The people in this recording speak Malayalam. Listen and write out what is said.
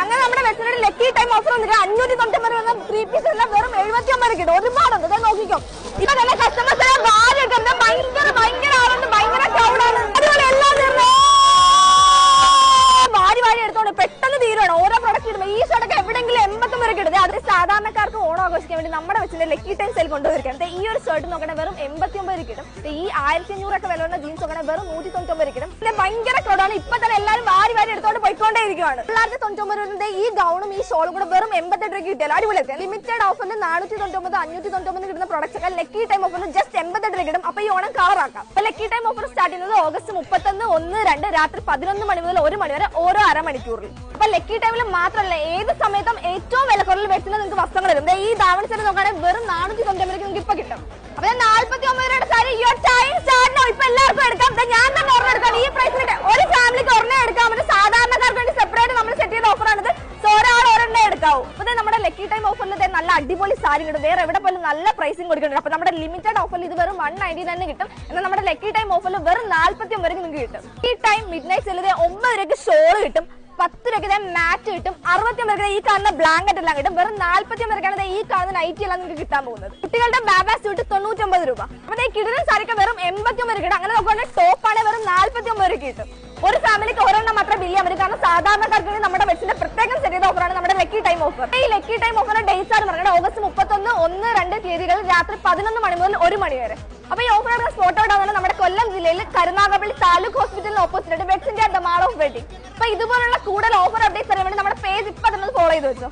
അങ്ങനെ നമ്മുടെ വെച്ചിട്ട് ലക്കി ടൈം ഓഫർ വന്നിട്ട് 599 ത്രീ പീസ് എല്ലാം വെറും 79 കിട്ടും. ഒരുപാടുണ്ട്, നോക്കിക്കോ. ഇപ്പൊ തന്നെ കസ്റ്റമേഴ്സിനെ ഭയങ്കര ഭയങ്കര ആളുണ്ട്, ഭയങ്കര ക്രൗഡാണ്. അതുപോലെ എല്ലാം വാരി എടുത്തോണ്ട് പെട്ടെന്ന് തീരുവാണ്. ഓരോ പ്രൊഡക്റ്റ് ഇടുമ്പോൾ ഈ ഷർട്ടൊക്കെ എവിടെയെങ്കിലും 89 കിട്ടുന്നത്. അത് സാധാരണക്കാർക്ക് ഓണം ആഘോഷിക്കാൻ വേണ്ടി നമ്മുടെ വെച്ചിട്ട് ലക്കി ടൈം സെയിൽ കൊണ്ടുവരികയാണ്. ഈ ഒരു ഷർട്ട് നോക്കണേ വെറും 89 കിട്ടും. ഈ 1500 ഒക്കെ വിലയുള്ള ജീൻസ് നോക്കണേ വെറും 199 കിട്ടും. പിന്നെ ഭയങ്കര ക്രൗഡാണ്. ഇപ്പൊ തന്നെ എല്ലാവരും വാരി എടുത്തോണ്ട് പോയിക്കൊണ്ടേ ഇരിക്കുകയാണ്. 999 ഈ ഗൗണും ഈ ഷോളും കൂടെ വെറും 88 രൂപ കിട്ടിയാൽ അടിപൊളിയാണ്. ലിമിറ്റഡ് ഓഫറിൽ 499 599 കിട്ടുന്ന പ്രൊഡക്ട്സ് ഒക്കെ ലക്കി ടൈം ഓഫറിൽ ജസ്റ്റ് 88 രൂപ കിട്ടും. അപ്പൊ ഈ ഓണം കളറാക്കാം. അപ്പൊ ലക്കി ടൈം ഓഫർ സ്റ്റാർട്ട് ചെയ്യുന്നത് ഓഗസ്റ്റ് 31, 1, 2 രാത്രി 11 മണി മുതൽ 1 മണി വരെ ഓരോ അരമണിക്കൂറിൽ. അപ്പൊ ലക്കി ടൈമിൽ മാത്രമല്ല ഏത് സമയത്തും ഏറ്റവും വിലക്കുറവിൽ വെച്ചിട്ട് നിങ്ങൾക്ക് വസ്ത്രങ്ങൾ വരും. ഈ ദാവണി സെറ്റ് നോക്കുകയാണെങ്കിൽ വെറും 499 നിങ്ങൾക്ക് ഇപ്പൊ കിട്ടും. അപ്പൊ 49 രൂപയുടെ സാരി ഇപ്പൊ എല്ലാവർക്കും എടുക്കാം. ഞാൻ തന്നെ ഒരെണ്ണം എടുക്കാം. ഈ പ്രൈസിൽ ഒരു ഫാമിലിക്ക് ഒരെണ്ണം എടുക്കാം. സാധാരണക്കാർക്ക് വേണ്ടി സെപ്പറേറ്റ് നമ്മൾ സെറ്റ് ചെയ്ത ഓഫറാണിത്. ഒരാൾ ഒരെണ്ണം എടുക്കാവൂ. അപ്പൊ നമ്മുടെ ലക്കി ടൈം ഓഫറിൽ നല്ല അടിപൊളി സാരി കിട്ടും. വേറെ എവിടെ പോലും നല്ല പ്രൈസിങ് കൊടുക്കുന്നുണ്ട്. അപ്പൊ നമ്മുടെ ലിമിറ്റഡ് ഓഫറിൽ ഇത് വെറും 199 കിട്ടും. എന്നാൽ നമ്മുടെ ലക്കി ടൈം ഓഫറിൽ വെറും 49 നിങ്ങൾക്ക് കിട്ടും. ഈ ടൈം മിഡ് നൈറ്റ് സെല്ലിൽ 9 രൂപയ്ക്ക് ഷോൾ കിട്ടും, 10 രൂപയ്ക്ക് മാറ്റ് കിട്ടും, 69 രൂപയ്ക്ക് ഈ കാണുന്ന ബ്ലാങ്കറ്റ് എല്ലാം കിട്ടും. വെറും 49 രൂപയ്ക്കാണ് ഈ കാണുന്ന നൈറ്റി എല്ലാം നിങ്ങൾക്ക് കിട്ടാൻ പോകുന്നത്. കുട്ടികളുടെ ബാബാ സ്യൂട്ട് 99 രൂപ. അപ്പൊ ഈ കിടിലൻ സാരിക്ക് വെറും 89 കിട്ടും. അങ്ങനെ നോക്കുകയാണെങ്കിൽ ടോപ്പാണ് വെറും 49 രൂപ കിട്ടും. ഒരു ഫാമിലിക്ക് ഒരെണ്ണം മാത്രം ബില്ല് ചെയ്യാൻ പറ്റും. കാരണം സാധാരണക്കാർക്ക് നമ്മുടെ വെച്ചിന്റെ പ്രത്യേകം സെറ്റ് ചെയ്ത ഓഫറാണ് നമ്മുടെ ലക്കി ടൈം ഓഫർ. ഈ ലക്കി ടൈം ഓഫറിന്റെ ഡേറ്റ്സ് ആണ് പറഞ്ഞത് ഓഗസ്റ്റ് 31, 1, 2 തീയതികളിൽ രാത്രി 11 മണി മുതൽ 1 മണി വരെ. അപ്പൊ ഈ ഓഫർ സ്പോട്ട് ഔട്ട് ആവുന്നത് നമ്മുടെ കൊല്ലം ജില്ലയിൽ കരുനാഗപ്പള്ളി താലൂക്ക് ഹോസ്പിറ്റലിന് opposite Weds India the mall of wedding. അപ്പൊ ഇതുപോലുള്ള കൂടുതൽ ഓഫർ അപ്ഡേറ്റ്സ് അറിയാൻ വേണ്ടി നമ്മുടെ പേജ് ഇപ്പൊ തന്നെ ഫോളോ ചെയ്ത് വെച്ചോ.